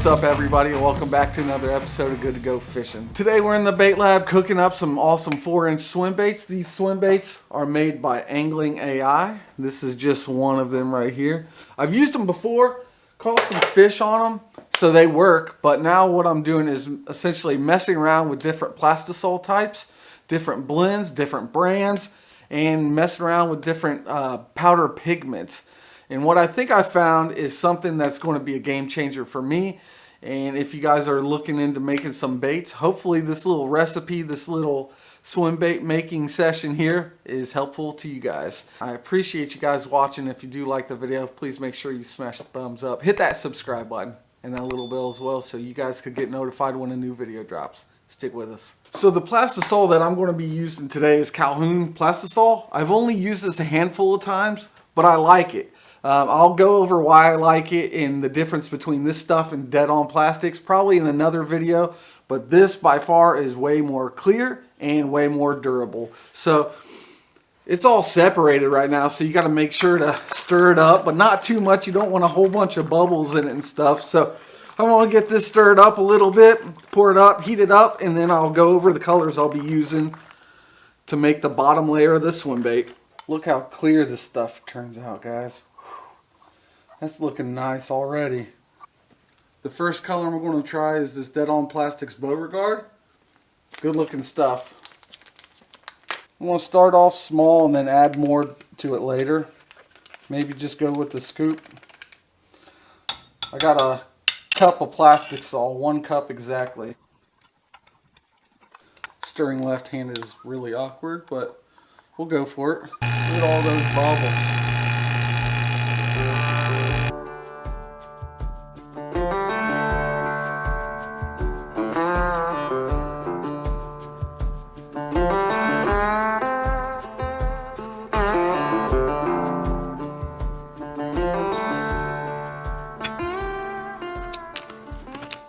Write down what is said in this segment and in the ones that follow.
What's up, everybody, and welcome back to another episode of Good to Go Fishing. Today we're in the bait lab cooking up some awesome 4-inch swim baits. These swim baits are made by Angling AI. This is just one of them right here. I've used them before, caught some fish on them, so they work. But now what I'm doing is essentially messing around with different plastisol types, different blends, different brands, and messing around with different powder pigments. And what I think I found is something that's going to be a game changer for me. And if you guys are looking into making some baits, hopefully this little recipe, this little swim bait making session here is helpful to you guys. I appreciate you guys watching. If you do like the video, please make sure you smash the thumbs up. Hit that subscribe button and that little bell as well so you guys could get notified when a new video drops. Stick with us. So the plastisol that I'm going to be using today is Calhoun plastisol. I've only used this a handful of times, but I like it. I'll go over why I like it and the difference between this stuff and dead-on plastics probably in another video, but this by far is way more clear and way more durable. So it's all separated right now, so you got to make sure to stir it up, but not too much. You don't want a whole bunch of bubbles in it and stuff. So I want to get this stirred up a little bit, pour it up, heat it up, and then I'll go over the colors I'll be using to make the bottom layer of the swim bait. Look how clear this stuff turns out, guys. That's looking nice already. The first color I'm going to try is this dead-on plastics Beauregarde. Good looking stuff. I'm going to start off small and then add more to it later. Maybe just go with the scoop. I got a cup of plastisol, 1 cup exactly. Stirring left-handed is really awkward, but we'll go for it. Look at all those bubbles.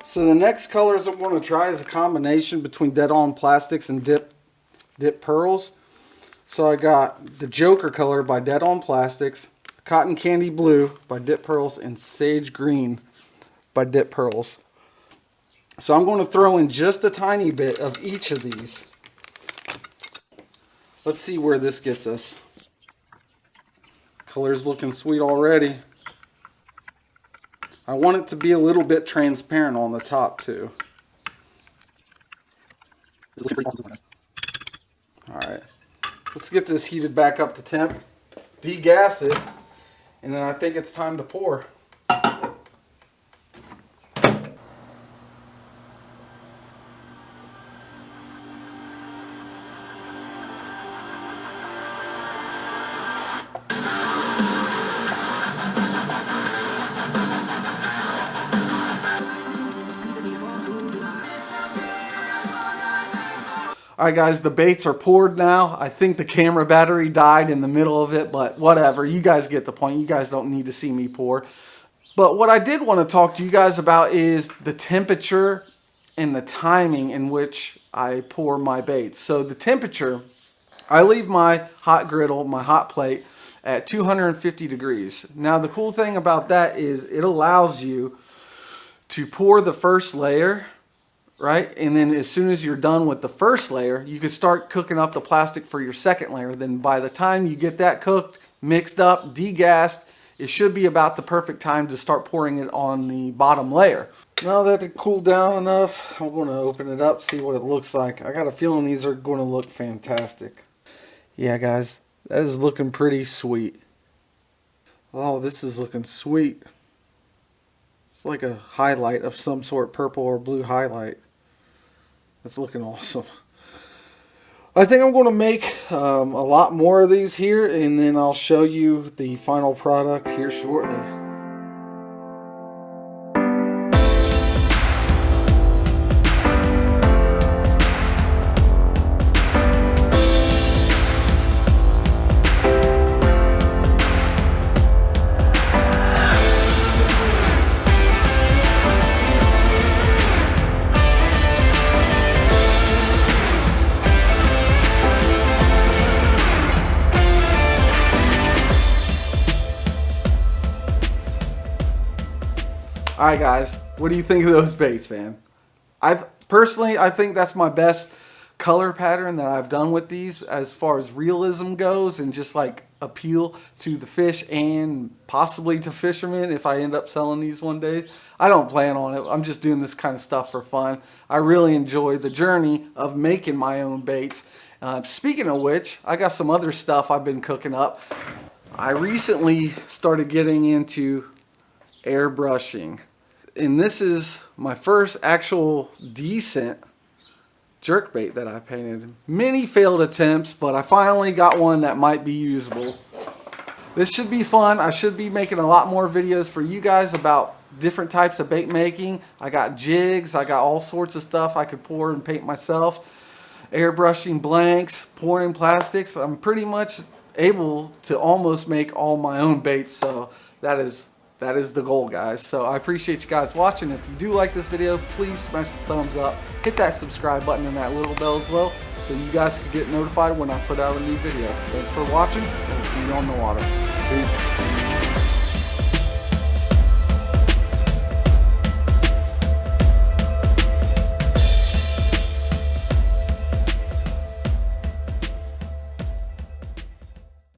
So the next colors I'm going to try is a combination between dead-on plastics and dip pearls. So I got the Joker color by dead-on plastics, cotton candy blue by dip pearls, and sage green by dip pearls. So I'm going to throw in just a tiny bit of each of these. Let's see where this gets us. Color's looking sweet already. I want it to be a little bit transparent on the top too. Alright, let's get this heated back up to temp, degas it, and then I think it's time to pour. Alright guys, the baits are poured now. I think the camera battery died in the middle of it, but whatever. You guys get the point. You guys don't need to see me pour. But what I did want to talk to you guys about is the temperature and the timing in which I pour my baits. So the temperature, I leave my hot griddle, my hot plate, at 250 degrees. Now the cool thing about that is it allows you to pour the first layer, right? And then as soon as you're done with the first layer, you can start cooking up the plastic for your second layer. Then by the time you get that cooked, mixed up, degassed, it should be about the perfect time to start pouring it on the bottom layer. Now that it cooled down enough, I'm going to open it up, see what it looks like. I got a feeling these are going to look fantastic. Yeah, guys, that is looking pretty sweet. Oh, this is looking sweet. It's like a highlight of some sort, purple or blue highlight. That's looking awesome. I think I'm going to make a lot more of these here, and then I'll show you the final product here shortly. All right, guys, what do you think of those baits, man? Personally, I think that's my best color pattern that I've done with these as far as realism goes and just like appeal to the fish and possibly to fishermen if I end up selling these one day. I don't plan on it. I'm just doing this kind of stuff for fun. I really enjoy the journey of making my own baits. Speaking of which, I got some other stuff I've been cooking up. I recently started getting into airbrushing, and this is my first actual decent jerkbait that I painted. Many failed attempts, but I finally got one that might be usable. This should be fun. I should be making a lot more videos for you guys about different types of bait making. I got jigs, I got all sorts of stuff I could pour and paint myself. Airbrushing blanks, pouring plastics. I'm pretty much able to almost make all my own baits, so that is the goal, guys. So I appreciate you guys watching. If you do like this video, please smash the thumbs up, hit that subscribe button and that little bell as well, so you guys can get notified when I put out a new video. Thanks for watching, and we'll see you on the water. Peace.